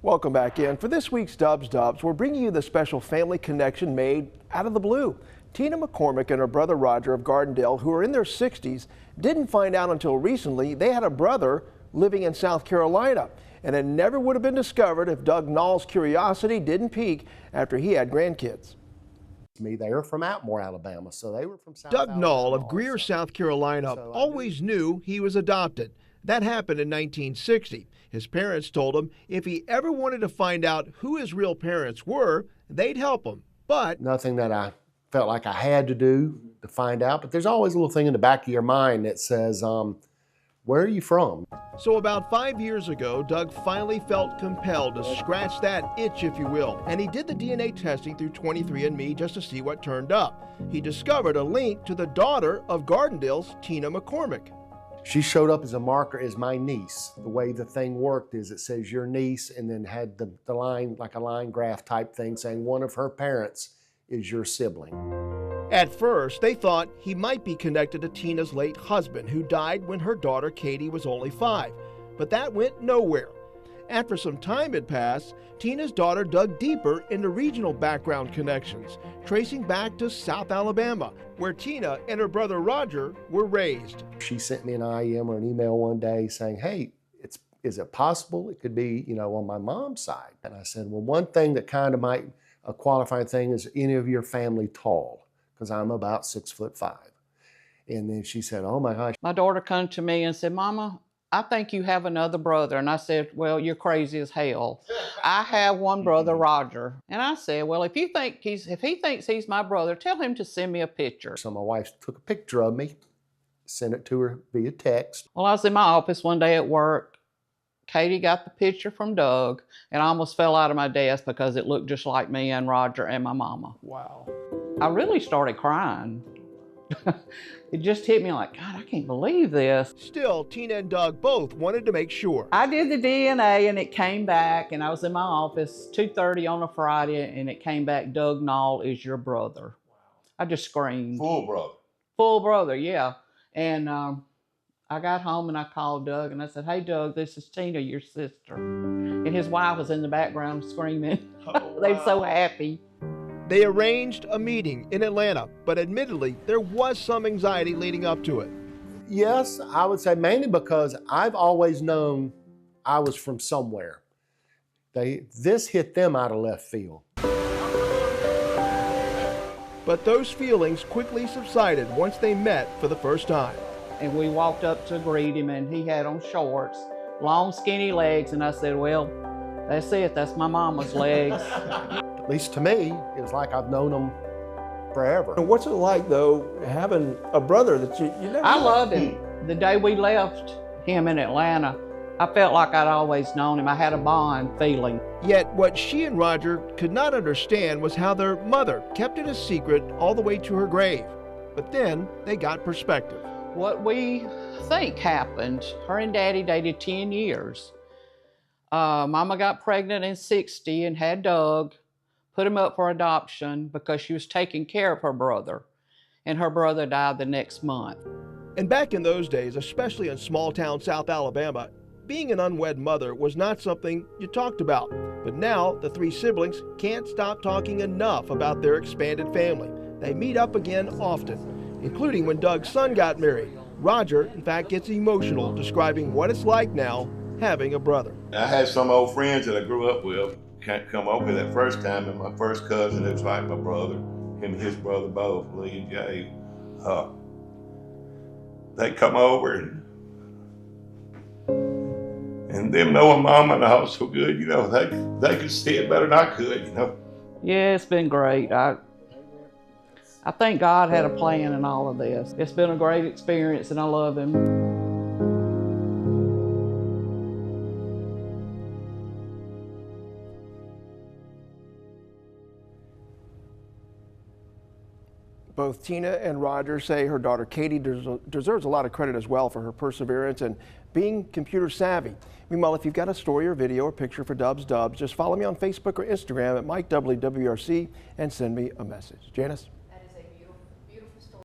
Welcome back in. For this week's Dubs, we're bringing you the special family connection made out of the blue. Tina McCormick and her brother Roger of Gardendale, who are in their 60s, didn't find out until recently they had a brother living in South Carolina. And it never would have been discovered if Doug Knoll's curiosity didn't peak after he had grandkids. They were from Atmore, Alabama, so they were from South Doug Alabama Knoll of also. Greer, South Carolina, always knew he was adopted. That happened in 1960. His parents told him if he ever wanted to find out who his real parents were, they'd help him. But nothing that I felt like I had to do to find out, but there's always a little thing in the back of your mind that says, where are you from? So about 5 years ago, Doug finally felt compelled to scratch that itch, if you will. And he did the DNA testing through 23andMe just to see what turned up. He discovered a link to the daughter of Gardendale's Tina McCormick. She showed up as a marker as my niece. The way the thing worked is it says your niece and then had the line, like a line graph type thing saying one of her parents is your sibling. At first, they thought he might be connected to Tina's late husband, who died when her daughter Katie was only 5. But that went nowhere. After some time had passed, Tina's daughter dug deeper into regional background connections, tracing back to South Alabama, where Tina and her brother Roger were raised. She sent me an IM or an email one day saying, hey, is it possible it could be, on my mom's side? And I said, well, one thing that kind of might, a qualifying thing is any of your family tall, because I'm about 6'5". And then she said, oh my gosh. My daughter come to me and said, Mama, I think you have another brother. And I said, well, you're crazy as hell. I have one brother, Roger. And I said, well, if he thinks he's my brother, tell him to send me a picture. So my wife took a picture of me, sent it to her via text. Well, I was in my office one day at work. Katie got the picture from Doug, and I almost fell out of my desk because it looked just like me and Roger and my mama. Wow. I really started crying. It just hit me like, God, I can't believe this. Still, Tina and Doug both wanted to make sure. I did the DNA and it came back, and I was in my office 2:30 on a Friday, and it came back, Doug Knoll is your brother. I just screamed. Full brother. Full brother, yeah. And I got home and I called Doug and I said, hey Doug, this is Tina, your sister. And his wife was in the background screaming. Oh, they were so happy. They arranged a meeting in Atlanta, but admittedly, there was some anxiety leading up to it. Yes, I would say mainly because I've always known I was from somewhere. This hit them out of left field. But those feelings quickly subsided once they met for the first time. And we walked up to greet him, and he had on shorts, long skinny legs, and I said, well, that's it, that's my mama's legs. At least to me, it was like I've known them forever. And what's it like, though, having a brother that you never I loved him. The day we left him in Atlanta, I felt like I'd always known him. I had a bond feeling. Yet what she and Roger could not understand was how their mother kept it a secret all the way to her grave. But then they got perspective. What we think happened, her and Daddy dated 10 years. Mama got pregnant in 60 and had Doug, put him up for adoption because she was taking care of her brother, and her brother died the next month. And back in those days, especially in small town South Alabama, being an unwed mother was not something you talked about. But now the 3 siblings can't stop talking enough about their expanded family. They meet up again often, including when Doug's son got married. Roger, in fact, gets emotional describing what it's like now having a brother. I had some old friends that I grew up with come over that first time, and my first cousin, it was like my brother, him and his brother both, Lee and Jay. They come over and them knowing Mama and all so good, they could see it better than I could, Yeah, it's been great. I think God had a plan in all of this. It's been a great experience, and I love him. Both Tina and Roger say her daughter Katie deserves a lot of credit as well for her perseverance and being computer savvy. Meanwhile, if you've got a story or video or picture for Dubs, just follow me on Facebook or Instagram at MikeWWRC and send me a message. Janice?